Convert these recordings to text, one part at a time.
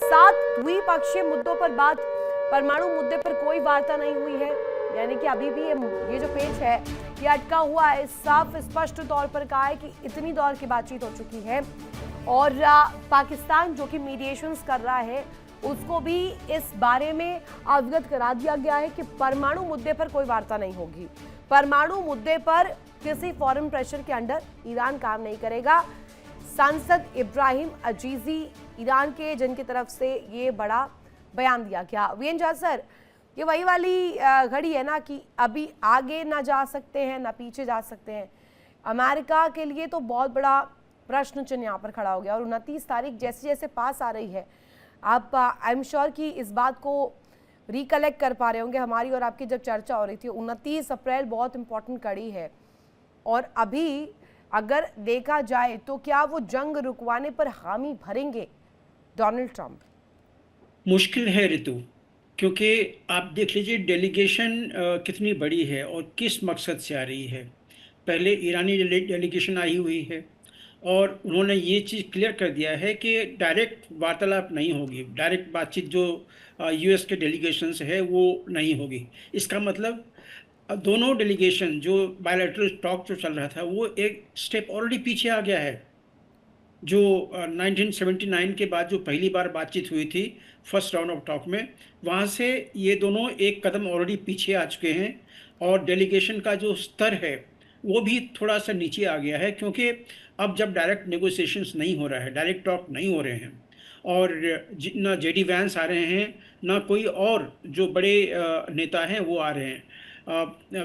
7 द्विपक्षीय मुद्दों पर बात, परमाणु मुद्दे पर कोई वार्ता नहीं हुई है। यानी कि अभी भी ये जो पेच है ये अटका हुआ है। साफ स्पष्ट तौर पर कहा है कि इतनी दौर की बातचीत हो चुकी है और पाकिस्तान जो कि मीडिएशंस कर रहा है उसको भी इस बारे में अवगत करा दिया गया है कि परमाणु मुद्दे पर कोई वार्ता नहीं होगी। परमाणु मुद्दे पर किसी फॉरेन प्रेशर के अंडर ईरान काम नहीं करेगा। सांसद इब्राहिम अजीजी ईरान के जिनकी तरफ से ये बड़ा बयान दिया गया। वीएन झा सर, ये वही वाली घड़ी है ना कि अभी आगे ना जा सकते हैं ना पीछे जा सकते हैं। अमेरिका के लिए तो बहुत बड़ा प्रश्न चिन्ह यहाँ पर खड़ा हो गया और 29 तारीख जैसे जैसे पास आ रही है, आप आई एम श्योर कि इस बात को रिकलेक्ट कर पा रहे होंगे। हमारी और आपकी जब चर्चा हो रही थी 29 अप्रैल बहुत इंपॉर्टेंट कड़ी है और अभी अगर देखा जाए तो क्या वो जंग रुकवाने पर हामी भरेंगे डोनाल्ड ट्रंप? मुश्किल है ऋतु, क्योंकि आप देख लीजिए डेलीगेशन कितनी बड़ी है और किस मकसद से आ रही है। पहले ईरानी डेलीगेशन आई हुई है और उन्होंने ये चीज़ क्लियर कर दिया है कि डायरेक्ट वार्तालाप नहीं होगी, डायरेक्ट बातचीत जो यूएस के डेलीगेशन से है वो नहीं होगी। इसका मतलब दोनों डेलीगेशन जो बायलैटरल टॉक जो चल रहा था वो एक स्टेप ऑलरेडी पीछे आ गया है। जो 1979 के बाद जो पहली बार बातचीत हुई थी फर्स्ट राउंड ऑफ टॉक में, वहाँ से ये दोनों एक कदम ऑलरेडी पीछे आ चुके हैं और डेलीगेशन का जो स्तर है वो भी थोड़ा सा नीचे आ गया है, क्योंकि अब जब डायरेक्ट नेगोशिएशंस नहीं हो रहा है, डायरेक्ट टॉक नहीं हो रहे हैं और ना जेडी वैंस आ रहे हैं ना कोई और जो बड़े नेता हैं वो आ रहे हैं।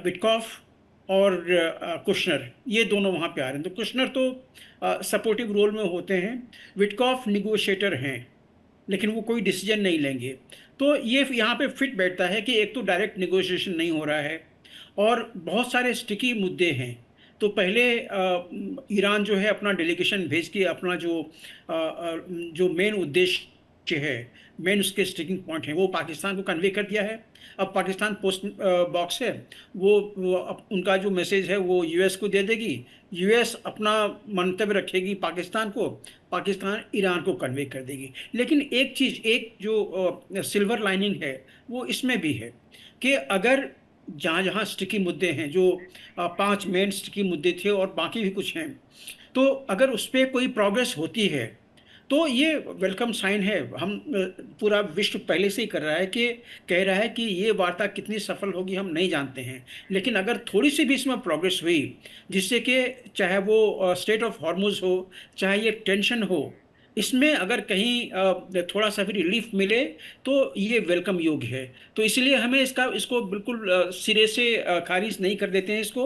विटकॉफ और कुशनर ये दोनों वहाँ पे आ रहे हैं। तो कुशनर तो सपोर्टिव रोल में होते हैं, विटकॉफ निगोशिएटर हैं लेकिन वो कोई डिसीजन नहीं लेंगे। तो ये यहाँ पे फिट बैठता है कि एक तो डायरेक्ट निगोशिएशन नहीं हो रहा है और बहुत सारे स्टिकी मुद्दे हैं। तो पहले ईरान जो है अपना डेलीगेशन भेज के अपना जो मेन उद्देश्य है, मेन उसके स्टिकिंग पॉइंट है वो पाकिस्तान को कन्वे कर दिया है। अब पाकिस्तान पोस्ट बॉक्स है, वो उनका जो मैसेज है वो यूएस को दे देगी, यूएस अपना मंतव्य रखेगी पाकिस्तान को, पाकिस्तान ईरान को कन्वे कर देगी। लेकिन एक चीज़, एक जो सिल्वर लाइनिंग है वो इसमें भी है कि अगर जहाँ जहाँ स्टिकी मुद्दे हैं, जो 5 मेन स्टिकी मुद्दे थे और बाकी भी कुछ हैं, तो अगर उस पर कोई प्रोग्रेस होती है तो ये वेलकम साइन है। हम पूरा विश्व पहले से ही कर रहा है कि कह रहा है कि ये वार्ता कितनी सफल होगी हम नहीं जानते हैं, लेकिन अगर थोड़ी सी भी इसमें प्रोग्रेस हुई जिससे कि चाहे वो स्टेट ऑफ हॉर्मुज हो चाहे ये टेंशन हो, इसमें अगर कहीं थोड़ा सा भी रिलीफ मिले तो ये वेलकम योग्य है। तो इसलिए हमें इसको बिल्कुल सिरे से खारिज नहीं कर देते हैं इसको,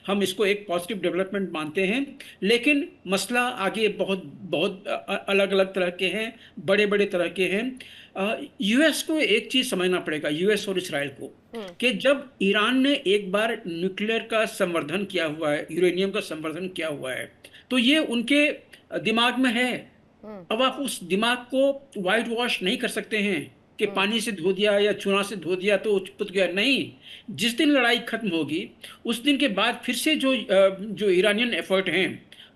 हम इसको एक पॉजिटिव डेवलपमेंट मानते हैं। लेकिन मसला आगे बहुत बहुत अलग अलग तरह के हैं, बड़े बड़े तरह के हैं। यूएस को एक चीज़ समझना पड़ेगा, यूएस और इसराइल को, कि जब ईरान ने एक बार न्यूक्लियर का संवर्धन किया हुआ है, यूरेनियम का संवर्धन किया हुआ है, तो ये उनके दिमाग में है। अब आप उस दिमाग को वाइट वॉश नहीं कर सकते हैं कि पानी से धो दिया या चूना से धो दिया तो पुत गया। नहीं, जिस दिन लड़ाई खत्म होगी उस दिन के बाद फिर से जो ईरानियन एफर्ट हैं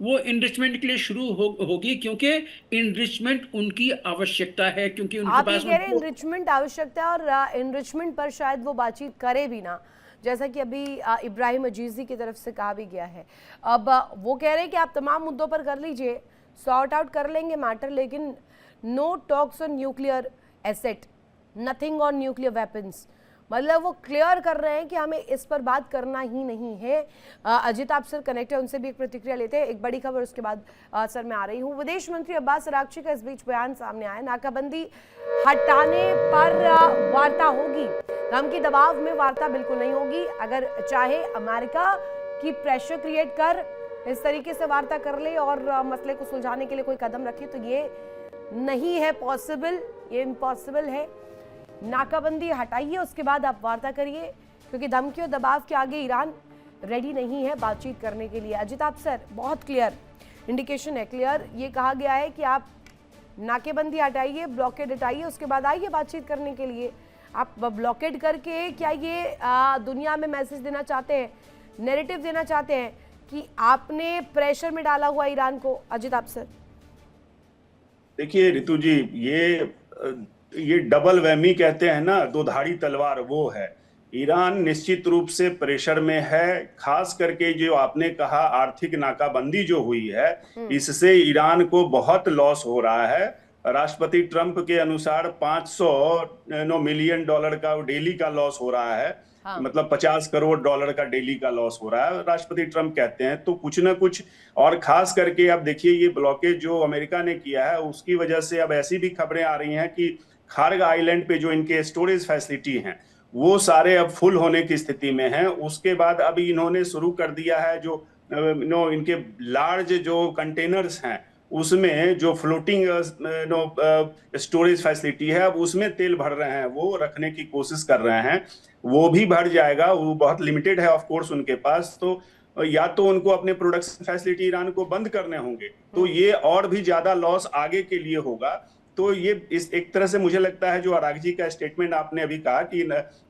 वो इनरिचमेंट के लिए शुरू होगी, क्योंकि इनरिचमेंट उनकी आवश्यकता है, क्योंकि उनके आप ये पास कह रहे हैं इनरिचमेंट आवश्यकता है और इनरिचमेंट पर शायद वो बातचीत करे भी ना, जैसा कि अभी इब्राहिम अजीजी की तरफ से कहा भी गया है। अब वो कह रहे हैं कि आप तमाम मुद्दों पर कर लीजिए, सॉर्ट आउट कर लेंगे मैटर, लेकिन no talks on nuclear asset, nothing on nuclear weapons. मतलब वो क्लियर कर रहे हैं कि हमें इस पर बात करना ही नहीं है। अजित आप सर कनेक्ट है, उनसे भी एक प्रतिक्रिया लेते हैं। एक बड़ी खबर उसके बाद सर मैं आ रही हूँ। विदेश मंत्री अब्बास अरागची का इस बीच बयान सामने आया, नाकाबंदी हटाने पर वार्ता होगी, धमकी दबाव में वार्ता बिल्कुल नहीं होगी। अगर चाहे अमेरिका की प्रेशर क्रिएट कर इस तरीके से वार्ता कर ले और मसले को सुलझाने के लिए कोई कदम रखे, तो ये नहीं है पॉसिबल, ये इम्पॉसिबल है। नाकाबंदी हटाइए, उसके बाद आप वार्ता करिए, क्योंकि धमकी और दबाव के आगे ईरान रेडी नहीं है बातचीत करने के लिए। अजित आप सर, बहुत क्लियर इंडिकेशन है, क्लियर ये कहा गया है कि आप नाकेबंदी हटाइए, ब्लॉकेड हटाइए, उसके बाद आइए बातचीत करने के लिए। आप ब्लॉकेड करके क्या ये दुनिया में मैसेज देना चाहते हैं, नैरेटिव देना चाहते हैं कि आपने प्रेशर में डाला हुआ ईरान को? अजित आप सर। देखिए ऋतु जी, ये ये डबल वहमी कहते हैं ना, दो धारी तलवार, वो है। ईरान निश्चित रूप से प्रेशर में है, खास करके जो आपने कहा आर्थिक नाकाबंदी जो हुई है, इससे ईरान को बहुत लॉस हो रहा है। राष्ट्रपति ट्रंप के अनुसार 500 मिलियन डॉलर का डेली का लॉस हो रहा है। हाँ। मतलब 50 करोड़ डॉलर का डेली का लॉस हो रहा है, राष्ट्रपति ट्रंप कहते हैं। तो कुछ ना कुछ, और खास करके अब देखिए ये ब्लॉकेज जो अमेरिका ने किया है उसकी वजह से अब ऐसी भी खबरें आ रही हैं कि खार्ग आइलैंड पे जो इनके स्टोरेज फैसिलिटी हैं वो सारे अब फुल होने की स्थिति में हैं। उसके बाद अभी इन्होंने शुरू कर दिया है जो इनके लार्ज जो कंटेनर्स हैं उसमें जो फ्लोटिंग स्टोरेज फैसिलिटी है, अब उसमें तेल भर रहे हैं, वो रखने की कोशिश कर रहे हैं। वो भी भर जाएगा, वो बहुत लिमिटेड है ऑफ कोर्स उनके पास। तो या तो उनको अपने प्रोडक्शन फैसिलिटी ईरान को बंद करने होंगे, तो ये और भी ज्यादा लॉस आगे के लिए होगा। तो ये इस एक तरह से मुझे लगता है जो अरागजी का स्टेटमेंट आपने अभी कहा कि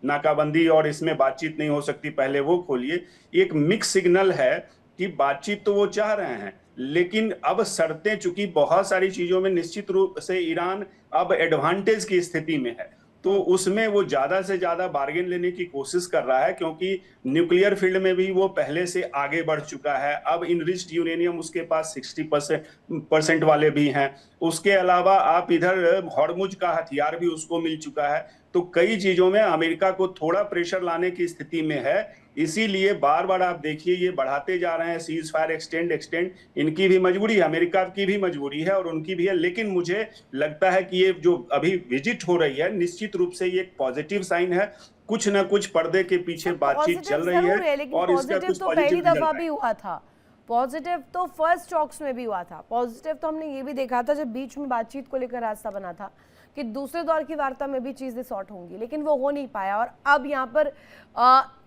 नाकाबंदी और इसमें बातचीत नहीं हो सकती, पहले वो खोलिए, एक मिक्स सिग्नल है कि बातचीत तो वो चाह रहे हैं, लेकिन अब शर्तें, चूंकि बहुत सारी चीजों में निश्चित रूप से ईरान अब एडवांटेज की स्थिति में है, तो उसमें वो ज्यादा से ज्यादा बार्गेन लेने की कोशिश कर रहा है, क्योंकि न्यूक्लियर फील्ड में भी वो पहले से आगे बढ़ चुका है। अब इनरिच्ड यूरेनियम उसके पास 60% वाले भी हैं। उसके अलावा आप इधर हॉर्मुज का हथियार भी उसको मिल चुका है। तो कई चीजों में अमेरिका को थोड़ा प्रेशर लाने की स्थिति में है। इसीलिए बार बार आप देखिए ये बढ़ाते जा रहे हैं, सीज फायर एक्सटेंड। इनकी भी मजबूरी है, अमेरिका की भी मजबूरी है और उनकी भी है। लेकिन मुझे लगता है कि ये जो अभी विजिट हो रही है निश्चित रूप से ये एक पॉजिटिव साइन है। कुछ ना कुछ पर्दे के पीछे बातचीत चल रही है और इसका कुछ तो पहली दफा भी हुआ था। पॉजिटिव तो फर्स्ट टॉक्स में भी हुआ था। पॉजिटिव तो हमने ये भी देखा था जब बीच में बातचीत को लेकर रास्ता बना था कि दूसरे दौर की वार्ता में भी चीजें सॉर्ट होंगी, लेकिन वो हो नहीं पाया। और अब यहाँ पर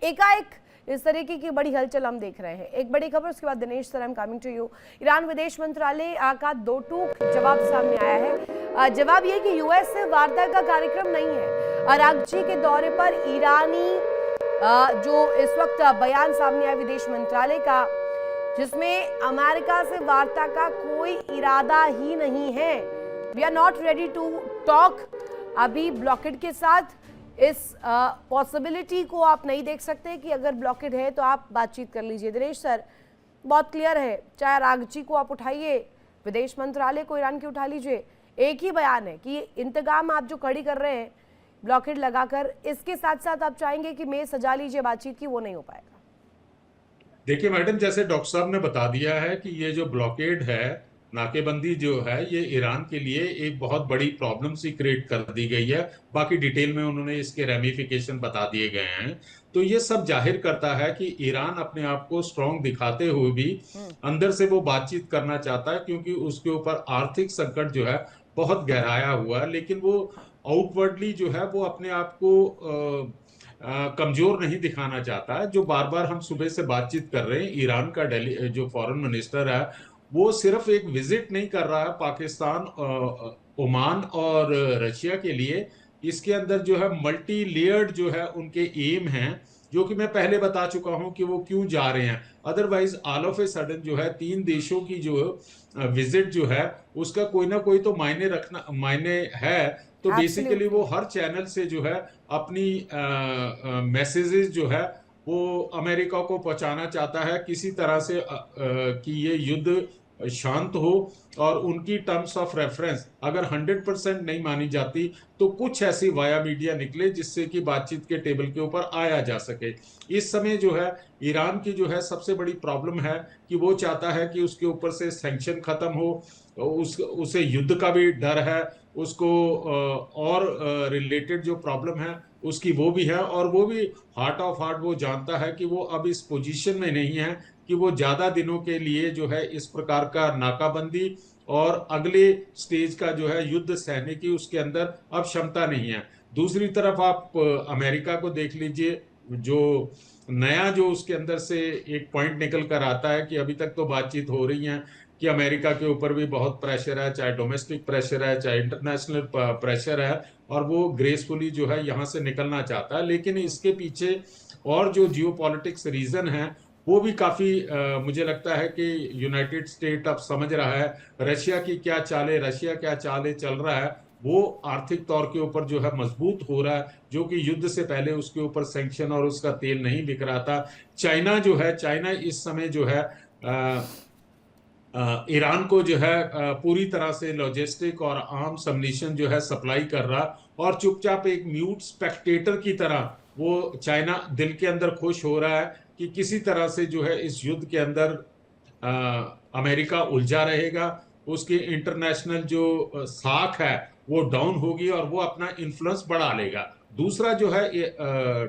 एकाएक इस तरीके की बड़ी हलचल हम देख रहे हैं। एक बड़ी खबर, उसके बाद Dinesh sir, I am coming to you. Iran विदेश मंत्रालय का दो टूक जवाब सामने आया है। जवाब ये कि यूएस से वार्ता का कार्यक्रम नहीं है। अरागची के दौरे पर ईरानी जो इस वक्त बयान सामने आया विदेश मंत्रालय का, जिसमें अमेरिका से वार्ता का कोई इरादा ही नहीं है। We are not ready to talk. अभी ब्लॉकेड के साथ इस पॉसिबिलिटी को आप नहीं देख सकते कि अगर ब्लॉकेड है तो आप बातचीत कर लीजिए। दिनेश सर, बहुत क्लियर है, चाहे अरागची को आप उठाइए, विदेश मंत्रालय को ईरान की उठा लीजिए, एक ही बयान है कि इंतजाम आप जो कड़ी कर रहे हैं ब्लॉकेड लगाकर, इसके साथ साथ आप चाहेंगे कि मेज सजा लीजिए बातचीत की, वो नहीं हो पाएगा। देखिए मैडम, जैसे डॉक्टर साहब ने बता दिया है कि ये जो ब्लॉकेड है, नाकेबंदी जो है, ये ईरान के लिए एक बहुत बड़ी प्रॉब्लम सी क्रिएट कर दी गई है। बाकी डिटेल में उन्होंने इसके रेमिफिकेशन बता दिए गए हैं। तो ये सब जाहिर करता है कि ईरान अपने आप को स्ट्रांग दिखाते हुए भी अंदर से वो बातचीत करना चाहता है, क्योंकि उसके ऊपर आर्थिक संकट जो है बहुत गहराया हुआ है। लेकिन वो आउटवर्डली जो है वो अपने आप को कमजोर नहीं दिखाना चाहता है। जो बार बार हम सुबह से बातचीत कर रहे हैं, ईरान का जो फॉरेन मिनिस्टर है वो सिर्फ एक विजिट नहीं कर रहा है पाकिस्तान, ओमान और रशिया के लिए। इसके अंदर जो है मल्टी लेयर्ड जो है उनके एम हैं, जो कि मैं पहले बता चुका हूं कि वो क्यों जा रहे हैं। Otherwise all of a sudden जो है 3 देशों की जो विजिट जो है उसका कोई ना कोई तो मायने है। तो बेसिकली वो हर चैनल से जो है अपनी मैसेजेस जो है वो अमेरिका को पहुंचाना चाहता है किसी तरह से कि ये युद्ध शांत हो, और उनकी टर्म्स ऑफ रेफरेंस अगर 100% नहीं मानी जाती तो कुछ ऐसी वाया मीडिया निकले जिससे कि बातचीत के टेबल के ऊपर आया जा सके। इस समय जो है ईरान की जो है सबसे बड़ी प्रॉब्लम है कि वो चाहता है कि उसके ऊपर से सैंक्शन खत्म हो, उसे युद्ध का भी डर है, उसको और रिलेटेड जो प्रॉब्लम है उसकी वो भी है, और वो भी हार्ट ऑफ हार्ट वो जानता है कि वो अब इस पोजीशन में नहीं है कि वो ज्यादा दिनों के लिए जो है इस प्रकार का नाकाबंदी और अगले स्टेज का जो है युद्ध सहने की उसके अंदर अब क्षमता नहीं है। दूसरी तरफ आप अमेरिका को देख लीजिए, जो नया जो उसके अंदर से एक पॉइंट निकल कर आता है कि अभी तक तो बातचीत हो रही है कि अमेरिका के ऊपर भी बहुत प्रेशर है, चाहे डोमेस्टिक प्रेशर है चाहे इंटरनेशनल प्रेशर है, और वो ग्रेसफुली जो है यहाँ से निकलना चाहता है। लेकिन इसके पीछे और जो जियोपॉलिटिक्स रीजन है वो भी काफी मुझे लगता है कि यूनाइटेड स्टेट अब समझ रहा है रशिया की क्या चाले चल रहा है, वो आर्थिक तौर के ऊपर जो है मजबूत हो रहा है, जो कि युद्ध से पहले उसके ऊपर सैंक्शन और उसका तेल नहीं बिक रहा था। चाइना इस समय जो है ईरान को जो है पूरी तरह से लॉजिस्टिक और आर्म्स अम्यूनिशन जो है सप्लाई कर रहा, और चुपचाप एक म्यूट स्पेक्टेटर की तरह वो चाइना दिल के अंदर खुश हो रहा है कि किसी तरह से जो है इस युद्ध के अंदर अमेरिका उलझा रहेगा, उसकी इंटरनेशनल जो साख है वो डाउन होगी और वो अपना इन्फ्लुएंस बढ़ा लेगा। दूसरा जो है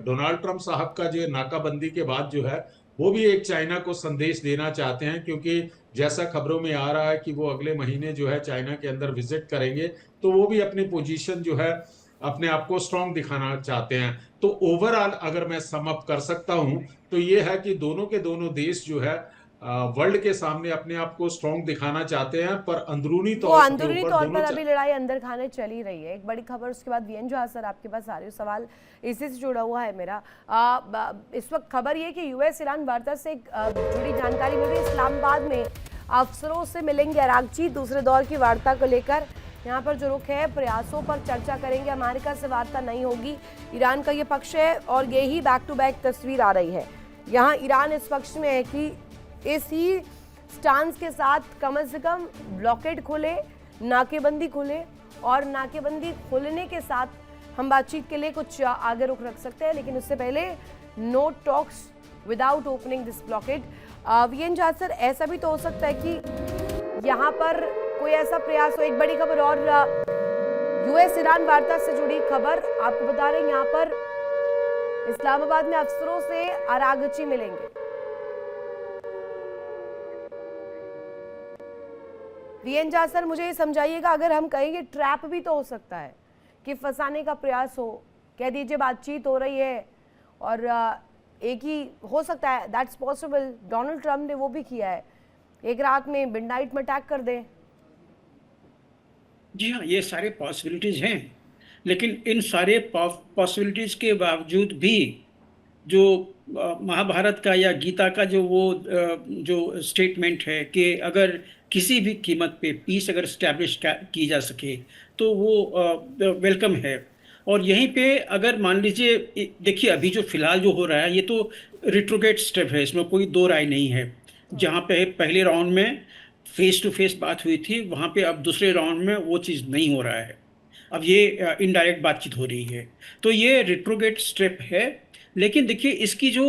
डोनाल्ड ट्रंप साहब का जो नाकाबंदी के बाद जो है वो भी एक चाइना को संदेश देना चाहते हैं, क्योंकि जैसा खबरों में आ रहा है कि वो अगले महीने जो है चाइना के अंदर विजिट करेंगे, तो वो भी अपनी पोजीशन जो है अपने आप को स्ट्रांग दिखाना चाहते हैं। तो ओवरऑल अगर मैं सम अप कर सकता हूं तो ये है कि दोनों के दोनों देश जो है वर्ल्ड के सामने अपने आप को स्ट्रांग दिखाना चाहते हैं, पर अंदरूनी वो तौर के अंदरूनी ऊपर तौर दोनों पर अभी लड़ाई अंदर खाने चली रही है। एक बड़ी खबर उसके बाद वीएन जहाज सर आपके पास आ रही है, सवाल इसी से जुड़ा हुआ है मेरा। इस वक्त खबर ये कि यूएस ईरान वार्ता से जुड़ी जानकारी मिल रही है। इस्लामाबाद में अफसरों से मिलेंगे अरागची, दूसरे दौर की वार्ता को लेकर यहाँ पर जो रुख है प्रयासों पर चर्चा करेंगे। अमेरिका से वार्ता नहीं होगी, ईरान का ये पक्ष है और ये ही बैक टू बैक तस्वीर आ रही है। यहाँ ईरान इस पक्ष में है कि इस ही स्टांस के साथ कम से कम ब्लॉकेड खुले, नाकेबंदी खुले, और नाकेबंदी खुलने के साथ हम बातचीत के लिए कुछ आगे रुख रख सकते हैं, लेकिन उससे पहले no talks without opening this blockade. वीएन जहाज सर, ऐसा भी तो हो सकता है कि यहाँ पर कोई ऐसा प्रयास हो। एक बड़ी खबर और यूएस ईरान वार्ता से जुड़ी खबर आपको बता रहे हैं, यहाँ पर इस्लामाबाद में अफसरों से अरागची मिलेंगे। वीएन जहाज सर, मुझे ये समझाइएगा, अगर हम कहेंगे ट्रैप भी तो हो सकता है कि फंसाने का प्रयास हो, कह दीजिए बातचीत हो रही है और एक ही हो सकता है, दैट्स पॉसिबल। डोनाल्ड ट्रंप ने वो भी किया है, एक रात में मिडनाइट में अटैक कर दें। जी हाँ, ये सारे पॉसिबिलिटीज हैं, लेकिन इन सारे पॉसिबिलिटीज के बावजूद भी जो महाभारत का या गीता का जो स्टेटमेंट है कि अगर किसी भी कीमत पे पीस अगर स्टैब्लिश की जा सके तो वो वेलकम है। और यहीं पे अगर मान लीजिए, देखिए अभी जो फिलहाल जो हो रहा है ये तो रिट्रोगेट स्टेप है, इसमें कोई दो राय नहीं है। जहाँ पे पहले राउंड में फेस टू फेस बात हुई थी, वहाँ पे अब दूसरे राउंड में वो चीज़ नहीं हो रहा है, अब ये इनडायरेक्ट बातचीत हो रही है, तो ये रिट्रोगेट स्टेप है। लेकिन देखिए इसकी जो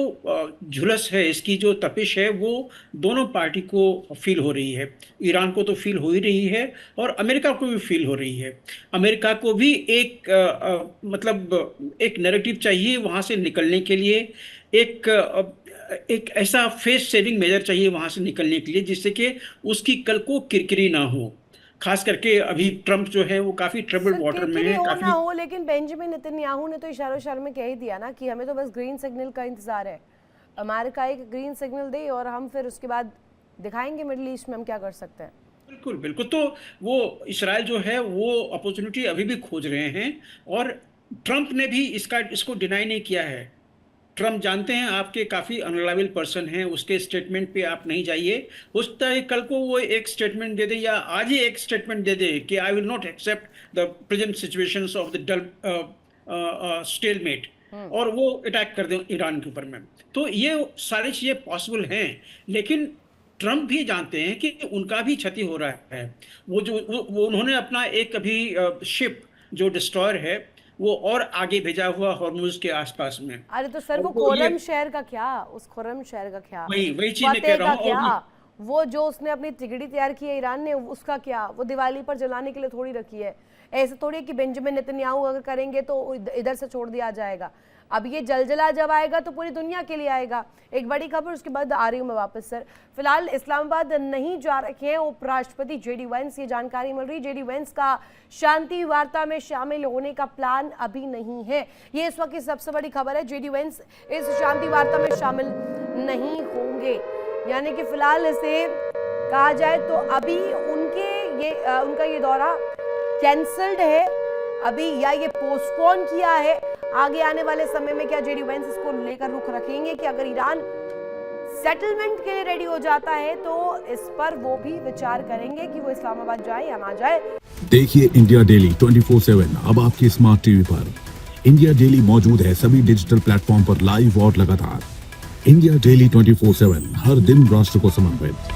झुलस है, इसकी जो तपिश है, वो दोनों पार्टी को फील हो रही है। ईरान को तो फील हो ही रही है और अमेरिका को भी फील हो रही है। अमेरिका को भी एक मतलब एक नैरेटिव चाहिए वहाँ से निकलने के लिए, एक ऐसा फेस सेविंग मेजर चाहिए वहाँ से निकलने के लिए जिससे कि उसकी कल को किरकिरी ना हो। खास करके अभी ट्रंप जो है वो काफी ट्रबल वाटर में है, हो काफी ना हो, लेकिन बेंजामिन नेतन्याहू ने तो इशारों में कह ही दिया ना कि हमें तो बस ग्रीन सिग्नल का इंतजार है, अमेरिका एक ग्रीन सिग्नल दे और हम फिर उसके बाद दिखाएंगे मिडिल ईस्ट में हम क्या कर सकते हैं। बिल्कुल बिल्कुल। तो वो इसराइल जो है वो अपॉर्चुनिटी अभी भी खोज रहे हैं और ट्रंप ने भी इसको डिनाई नहीं किया है। ट्रंप जानते हैं आपके काफ़ी अनरिलायबल पर्सन हैं, उसके स्टेटमेंट पे आप नहीं जाइए। हो सकता है कल को वो एक स्टेटमेंट दे दे या आज ही एक स्टेटमेंट दे दे कि I will not accept the present situations of the stalemate, और वो अटैक कर दें ईरान के ऊपर में। तो ये सारी चीज़ें पॉसिबल हैं, लेकिन ट्रंप भी जानते हैं कि उनका भी क्षति हो रहा है। वो उन्होंने अपना एक अभी शिप जो डिस्ट्रॉयर है वो और आगे भेजा हुआ हॉर्मुज के आसपास में। अरे तो सर वो खुर्रम शहर का क्या, उस खुर्रम शहर का क्या, वही चीज मैं कह रहा हूँ। वो जो उसने अपनी तिगड़ी तैयार की है ईरान ने, उसका क्या, वो दिवाली पर जलाने के लिए थोड़ी रखी है। ऐसे थोड़ी है कि बेंजामिन नेतन्याहू अगर करेंगे तो इधर से छोड़ दिया जाएगा। अब ये जलजला जब आएगा तो पूरी दुनिया के लिए आएगा। एक बड़ी खबर, उसके बाद आ रही हूँ मैं वापस सर। फिलहाल इस्लामाबाद नहीं जा रखे हैं उपराष्ट्रपति जेडी वेंस, ये जानकारी मिल रही है। जेडी वेंस का शांति वार्ता में शामिल होने का प्लान अभी नहीं है, ये इस वक्त की सबसे बड़ी खबर है। जेडी वेंस इस शांति वार्ता में शामिल नहीं होंगे, यानी कि फिलहाल इसे कहा जाए तो अभी उनका ये दौरा कैंसल्ड है अभी, या ये पोस्टपोन किया है। आगे आने वाले समय में क्या जेडी वेंस इसको लेकर रुख रखेंगे कि अगर ईरान सेटलमेंट के लिए रेडी हो जाता है तो इस पर वो भी विचार करेंगे कि वो इस्लामाबाद जाए या ना जाए। देखिए इंडिया डेली 24/7 अब आपके स्मार्ट टीवी पर। इंडिया डेली मौजूद है सभी डिजिटल प्लेटफॉर्म पर लाइव और लगातार। इंडिया डेली 24/7 हर दिन राष्ट्र को समर्पित।